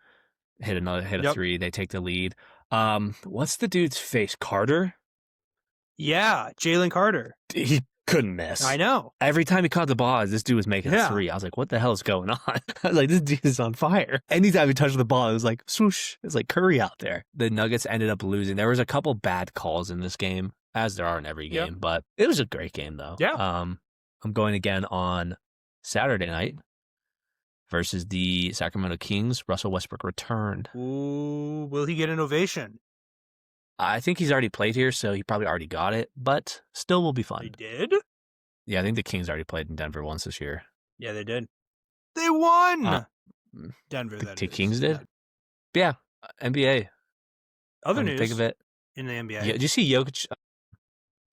hit a 3. They take the lead. What's the dude's face? Carter? Yeah, Jalen Carter. He couldn't miss. I know. Every time he caught the ball, this dude was making a 3. I was like, what the hell is going on? I was like, this dude is on fire. Anytime he touched the ball, it was like, swoosh. It's like Curry out there. The Nuggets ended up losing. There was a couple bad calls in this game, as there are in every game, but it was a great game, though. Yeah. I'm going again on Saturday night versus the Sacramento Kings. Russell Westbrook returned. Ooh, will he get an ovation? I think he's already played here, so he probably already got it, but still will be They fun. did? Yeah, I think the Kings already played in Denver once this year. Yeah, they did. They won! Mm, Denver, that the is. Kings did? Yeah, NBA. Other Come to think of news it. in the NBA. Yeah, did you see Jokic?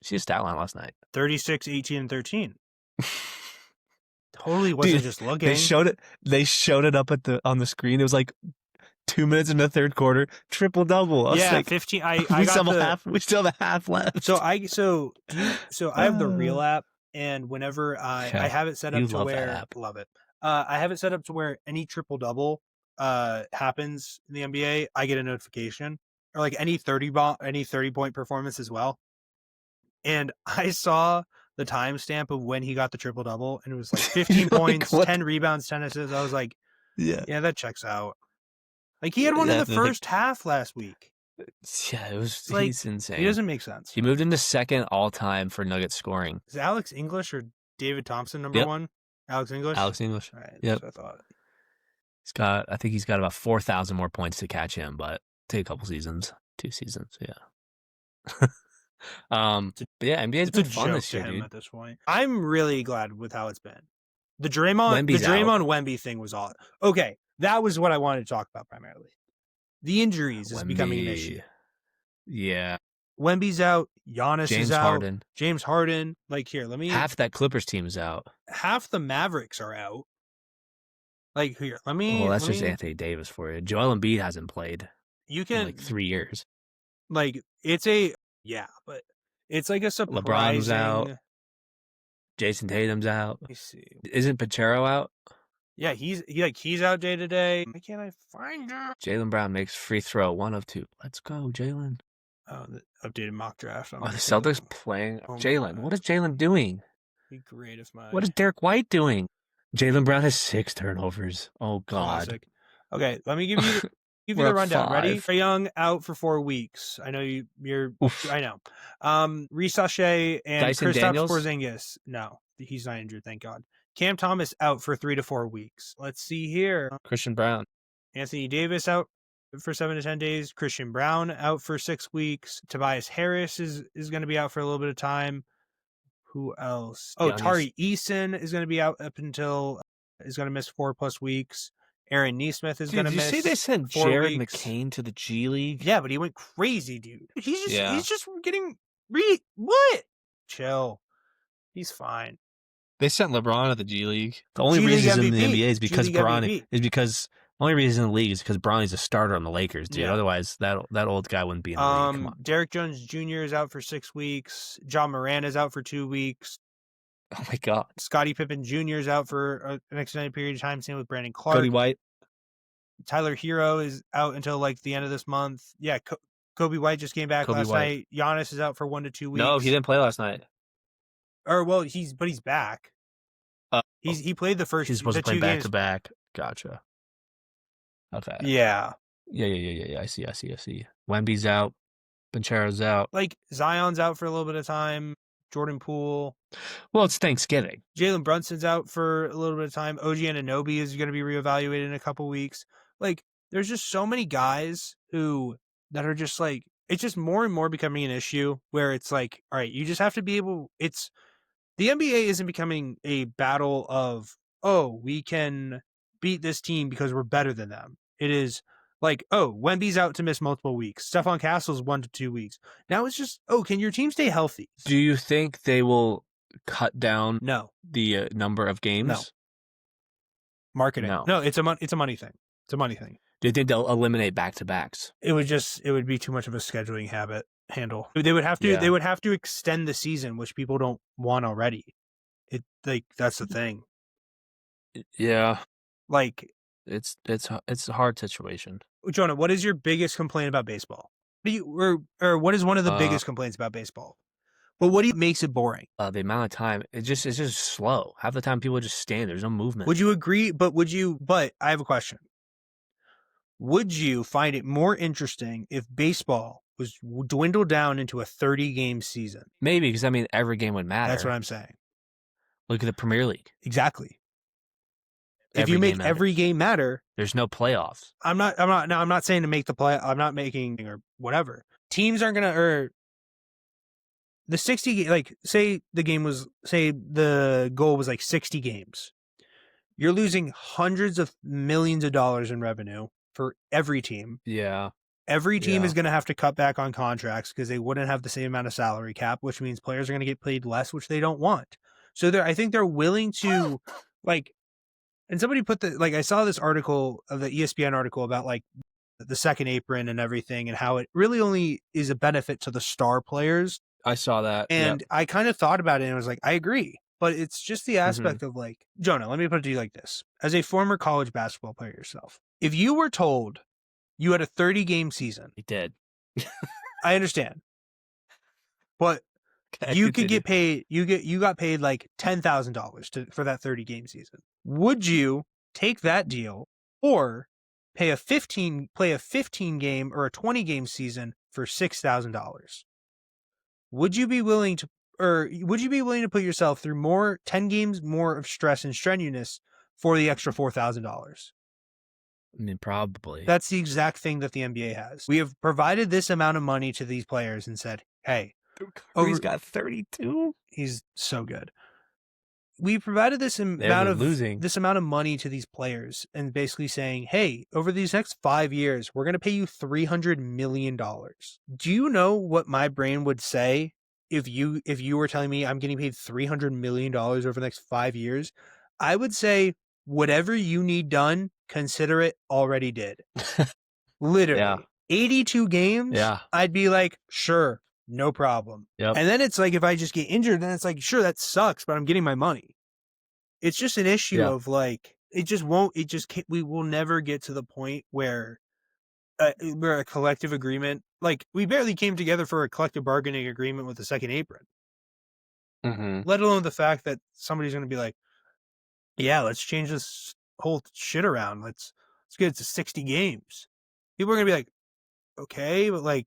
See his stat line last night. 36, 18, and 13. Totally wasn't Dude, just looking. they showed it. They showed it up on the screen. It was like 2 minutes in the third quarter, triple double. I was like, 15. I we got still have the half. We still have a half left. So I have the real app, and whenever I Okay. have it set You up to love that where app. love it. I have it set up to where any triple double happens in the NBA, I get a notification, or like any 30-point performance as well. And I saw the timestamp of when he got the triple double, and it was like 15 points, What? 10 rebounds, 10 assists. I was like, Yeah, that checks out. Like he had one in the first half last week. Yeah, it was. It's like, He's insane. He doesn't make sense. He moved into second all time for Nuggets scoring. Is Alex English or David Thompson number one? Alex English? Alex English. All right, Yep. that's what I thought. I think he's got about 4,000 more points to catch him, but take a couple seasons, 2 seasons, yeah. But yeah, NBA's been fun this year, dude. At this point, I'm really glad with how it's been. The Draymond Wemby thing was all okay. That was what I wanted to talk about primarily. The injuries is becoming an issue. Yeah. Wemby's out. Giannis is out. Harden. James Harden. Like here, half that Clippers team is out. Half the Mavericks are out. Like here, Well, that's just Anthony Davis for you. Joel Embiid hasn't played. You can in like 3 years. Like but it's like a surprising. LeBron's out. Jason Tatum's out. Let me see. Isn't Pacero out? Yeah, he's out day to day. Why can't I find her? Jaylen Brown makes free throw 1 of 2. Let's go, Jaylen. Oh, the updated mock draft. The Celtics playing Jaylen. What is Jaylen doing? Be great if my. What is Derek White doing? Jaylen Brown has 6 turnovers. Oh God. Classic. Okay, let me give you the rundown. 5. Ready? Trae Young out for 4 weeks. I know you're. Oof. I know. Reece Shea and Kristaps Porzingis. No, he's not injured. Thank God. Cam Thomas out for 3 to 4 weeks. Let's see here. Christian Brown. Anthony Davis out for 7 to 10 days. Christian Brown out for 6 weeks. Tobias Harris is going to be out for a little bit of time. Who else? Oh, Tari Eason is going to be out up until is going to miss 4+ weeks. Aaron Nesmith is going to miss. Did you see they sent Jared McCain to the G League? Yeah, but he went crazy, dude. He's just getting what? Chill. He's fine. They sent LeBron to the G League. The only reason he's in the NBA is because only reason in the league is because Bronny's a starter on the Lakers, dude. Yeah. Otherwise, that old guy wouldn't be in the league. Come on. Derek Jones Jr. is out for 6 weeks. John Moran is out for 2 weeks. Oh my God. Scottie Pippen Jr. is out for an extended period of time. Same with Brandon Clark. Cody White. Tyler Hero is out until like the end of this month. Yeah, Kobe White just came back last night. Giannis is out for 1 to 2 weeks. No, he didn't play last night. Or well, he's back. He played the first. He's supposed to play back to back. Gotcha. Okay. Yeah. Yeah. I see. Wemby's out. Banchero's out. Like Zion's out for a little bit of time. Jordan Poole. Well, it's Thanksgiving. Jalen Brunson's out for a little bit of time. OG Anunoby is going to be reevaluated in a couple weeks. Like, there's just so many guys that are just like, it's just more and more becoming an issue where it's like, all right, you just have to be able. The NBA isn't becoming a battle of, oh, we can beat this team because we're better than them. It is like, oh, Wemby's out to miss multiple weeks. Stephon Castle's 1 to 2 weeks. Now it's just, oh, can your team stay healthy? Do you think they will cut down the number of games? No. Marketing. No, it's a money thing. It's a money thing. Do you think they'll eliminate back-to-backs? It would be too much of a scheduling handle. They would have to extend the season, which people don't want already. That's the thing. Yeah. Like it's a hard situation. Jonah, what is your biggest complaint about baseball? Or what is one of the biggest complaints about baseball? But what makes it boring? The amount of time it's just slow. Half the time people just stand. There's no movement. Would you agree? But I have a question. Would you find it more interesting if baseball was dwindled down into a 30-game season? Maybe, because every game would matter. That's what I'm saying. Look at the Premier League. Exactly. If you make every game matter, there's no playoffs. I'm not saying to make the play. I'm not making or whatever. teams aren't gonna, or the 60, like, say the goal was like 60 games. You're losing hundreds of millions of dollars in revenue for every team. Yeah. Every team Yeah. is going to have to cut back on contracts because they wouldn't have the same amount of salary cap, which means players are going to get paid less, which they don't want. So I think they're willing to, like, and somebody put I saw this article of the ESPN article about like the second apron and everything and how it really only is a benefit to the star players. I saw that. And I kind of thought about it and I was like, I agree. But it's just the aspect of like, Jonah, let me put it to you like this. As a former college basketball player yourself, if you were told you had a 30-game season, He did. I understand. But you could get paid, you got paid like $10,000 for that 30-game season. Would you take that deal or play a 15 game or a 20-game season for $6,000? Would you be willing to put yourself through 10 games more of stress and strenuousness for the extra $4,000? I mean, probably. That's the exact thing that the NBA has. We have provided this amount of money to these players and said, hey, He's got 32. He's so good. We provided this amount of money to these players and basically saying, hey, over these next 5 years, we're going to pay you $300 million. Do you know what my brain would say if you were telling me I'm getting paid $300 million over the next 5 years? I would say, whatever you need done, consider it already did. Literally. Yeah. 82 games, Yeah. I'd be like, sure, no problem. Yep. And then it's like, if I just get injured, then it's like, sure, that sucks, but I'm getting my money. It's just an issue of like, we will never get to the point where a collective agreement, like we barely came together for a collective bargaining agreement with the second apron. Let alone the fact that somebody's going to be like, yeah, let's change this whole shit around. Let's get it to 60 games. People are going to be like, okay, but like,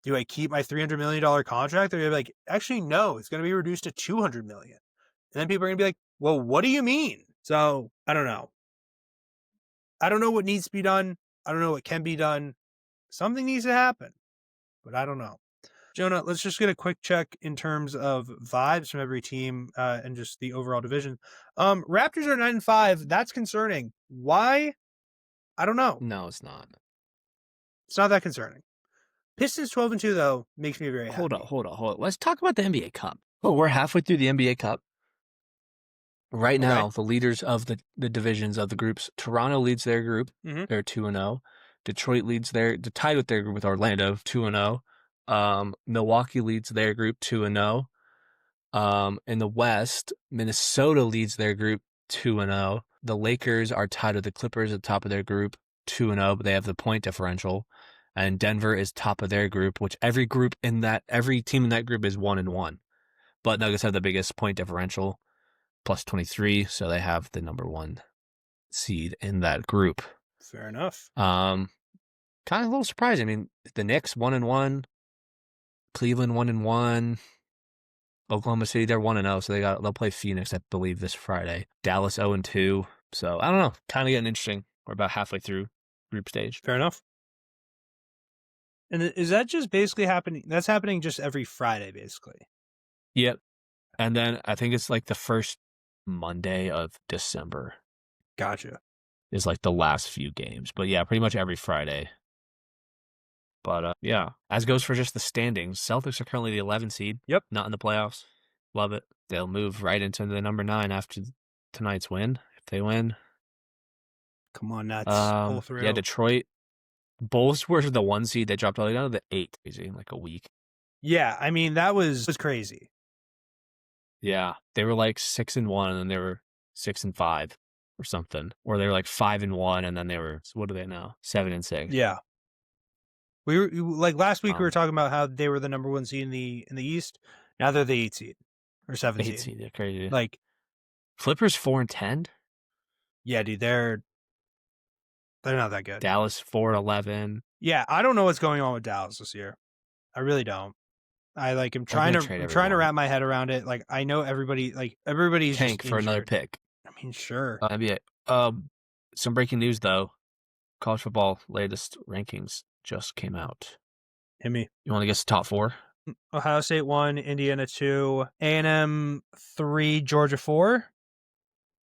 do I keep my $300 million contract? They're going to be like, actually, no, it's going to be reduced to $200 million. And then people are going to be like, well, what do you mean? So I don't know. I don't know what needs to be done. I don't know what can be done. Something needs to happen, but I don't know. Jonah, let's just get a quick check in terms of vibes from every team and just the overall division. Raptors are 9-5. That's concerning. Why? I don't know. No, it's not. It's not that concerning. Pistons 12-2 though makes me very happy. Hold on. Let's talk about the NBA Cup. Oh, we're halfway through the NBA Cup. Right now, the leaders of the divisions of the groups, Toronto leads their group. They're 2-0. Detroit leads tied with their group with Orlando, 2-0. Milwaukee leads their group 2-0. In the West, Minnesota leads their group 2-0. The Lakers are tied with the Clippers at the top of their group 2-0, but they have the point differential. And Denver is top of their group, which every team in that group is 1-1. But Nuggets have the biggest point differential, plus 23, so they have the number 1 seed in that group. Fair enough. Kind of a little surprising. I mean, the Knicks 1-1, Cleveland 1-1, Oklahoma City they're 1-0, so they'll play Phoenix, I believe, this Friday. Dallas 0-2. So I don't know, kind of getting interesting. We're about halfway through group stage. Fair enough. And is that just basically happening? That's happening just every Friday, basically. Yep. And then I think it's like the first Monday of December. Gotcha. Is like the last few games. But yeah, pretty much every Friday. But yeah, as goes for just the standings, Celtics are currently the 11 seed. Yep. Not in the playoffs. Love it. They'll move right into the number 9 after tonight's win, if they win. Come on, Nets. Pull through. Yeah, Detroit. Bulls were the 1 seed. They dropped all the way down to the 8 in like a week. Yeah, I mean, that was crazy. Yeah, they were like 6-1, and then they were 6-5 or something, or they were like 5-1, and then they were, what are they now? 7-6. Yeah, we were like last week. We were talking about how they were the number 1 seed in the East. Now they're the 8 seed or 7 seed. 8 seed, yeah, crazy. Like Clippers 4-10. Yeah, dude, they're not that good. Dallas 4-11. Yeah, I don't know what's going on with Dallas this year. I really don't. I'm trying to wrap my head around it. Like, I know everybody's tank just for injured. another pick. I mean, sure. NBA. Some breaking news though. College football latest rankings just came out. Hit me. You want to guess the top 4? Ohio State 1, Indiana 2, A&M 3, Georgia 4.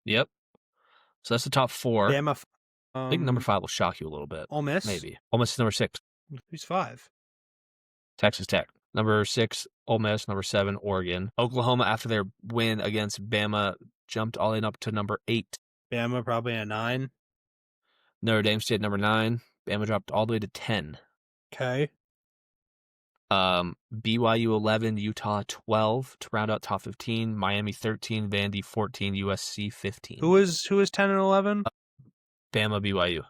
Yep. So that's the top 4. Bama. I think number 5 will shock you a little bit. Ole Miss. Maybe. Ole Miss is number 6. Who's 5? Texas Tech. Number 6, Ole Miss. Number 7, Oregon. Oklahoma, after their win against Bama, jumped all in up to number 8. Bama probably at 9. Notre Dame stayed number 9. Bama dropped all the way to 10. Okay. BYU 11, Utah 12 to round out top 15. Miami 13, Vandy 14, USC 15. Who is 10 and 11? Bama, BYU.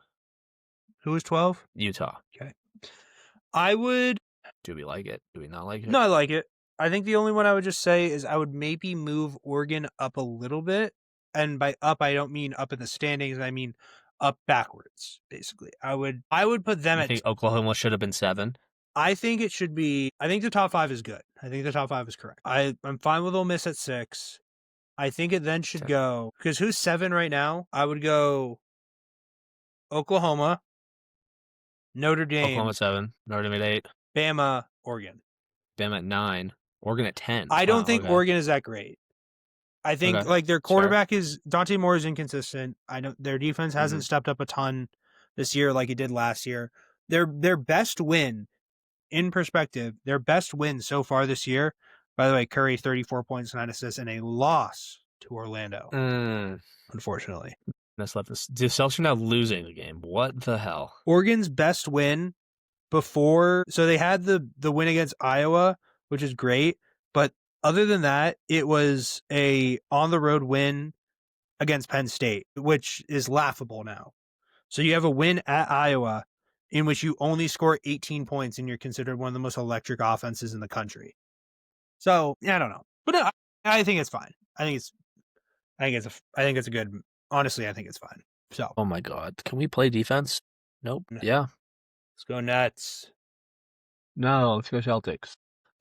Who is 12? Utah. Okay. I would. Do we like it? Do we not like it? No, I like it. I think the only one I would just say is I would maybe move Oregon up a little bit. And by up, I don't mean up in the standings. I mean up backwards, basically. I would put them I at. think Oklahoma should have been 7. I think it should be. I think the top 5 is good. I think the top 5 is correct. I'm fine with Ole Miss at 6. I think it then should go, because who's 7 right now? I would go Oklahoma, Notre Dame, Oklahoma 7, Notre Dame at 8, Bama, Oregon. Bama at 9, Oregon at 10. I don't think Oregon is that great. I think like their quarterback is Dante Moore is inconsistent. I know their defense hasn't stepped up a ton this year like it did last year. Their best win, in perspective, their best win so far this year, by the way, Curry 34 points, 9 assists, and a loss to Orlando. Unfortunately. That's left. The Celtics are now losing the game. What the hell? Oregon's best win before, so they had the win against Iowa, which is great, but other than that, it was a on-the-road win against Penn State, which is laughable now. So you have a win at Iowa in which you only score 18 points and you're considered one of the most electric offenses in the country. So, I don't know. But no, I think it's fine. I think it's a good, honestly, I think it's fine. So. Oh my God. Can we play defense? Nope. No. Yeah. Let's go Nets. No, let's go Celtics.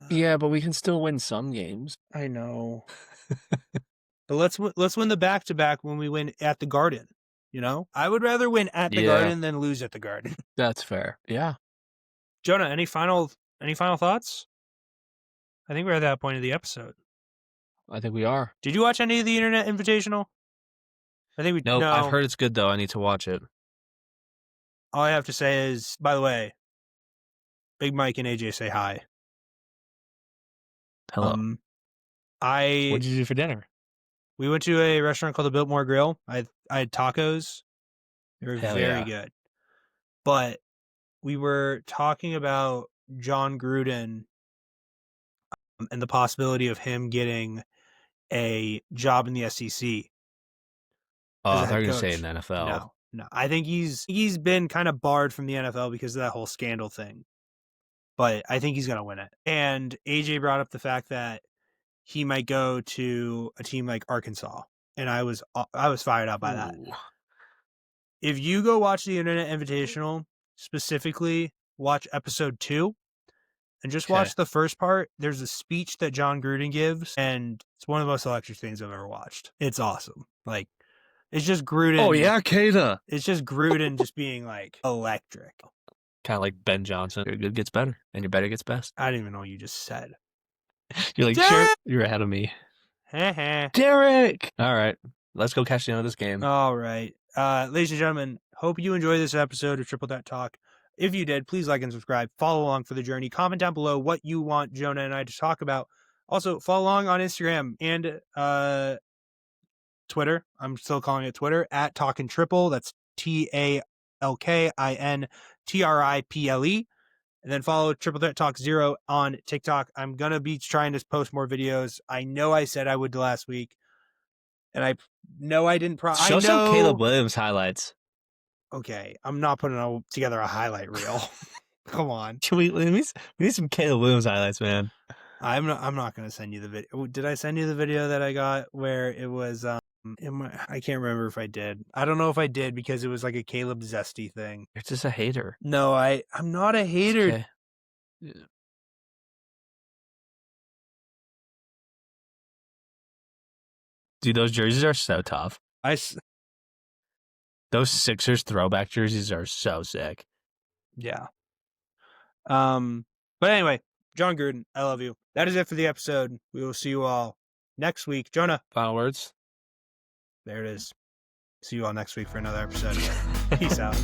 Yeah, but we can still win some games. I know. But let's win the back-to-back when we win at the Garden, you know? I would rather win at the Garden than lose at the Garden. That's fair. Yeah. Jonah, any final thoughts? I think we're at that point of the episode. I think we are. Did you watch any of the Internet Invitational? I think we Nope, no. I've heard it's good though. I need to watch it. All I have to say is, by the way, Big Mike and AJ say hi. Hello. What'd you do for dinner? We went to a restaurant called the Biltmore Grill. I had tacos. They were very good. But we were talking about John Gruden and the possibility of him getting a job in the SEC. Oh, I thought you were going to say in the NFL. No. I think he's been kind of barred from the NFL because of that whole scandal thing. But I think he's going to win it. And AJ brought up the fact that he might go to a team like Arkansas. And I was fired up by that. If you go watch the Internet Invitational, specifically watch episode 2 and just watch the first part, there's a speech that John Gruden gives, and it's one of the most electric things I've ever watched. It's awesome. Like, it's just Gruden. Oh, yeah, Kata. It's just Gruden just being, like, electric. Kind of like Ben Johnson. Your good gets better, and your better gets best. I didn't even know what you just said. You're like, Derek! Sure? You're ahead of me. Derek! All right. Let's go catch the end of this game. All right. Ladies and gentlemen, hope you enjoyed this episode of Triple Threat Talk. If you did, please like and subscribe. Follow along for the journey. Comment down below what you want Jonah and I to talk about. Also, follow along on Instagram and Twitter. I'm still calling it Twitter, at Talkin' Triple. That's TalkinTriple. And then follow Triple Threat Talk 0 on TikTok. I'm going to be trying to post more videos. I know I said I would last week. And I know I didn't. Show some Caleb Williams highlights. Okay, I'm not putting together a highlight reel. Come on. We need some Caleb Williams highlights, man. I'm not going to send you the video. Did I send you the video that I got where it was? I can't remember if I did. I don't know if I did because it was like a Caleb Zesty thing. You're just a hater. No, I'm not a hater. Okay. Yeah. Dude, those jerseys are so tough. Those Sixers throwback jerseys are so sick. Yeah. But anyway, John Gruden, I love you. That is it for the episode. We will see you all next week. Jonah, Final words. there it is. See you all next week for another episode. Peace out.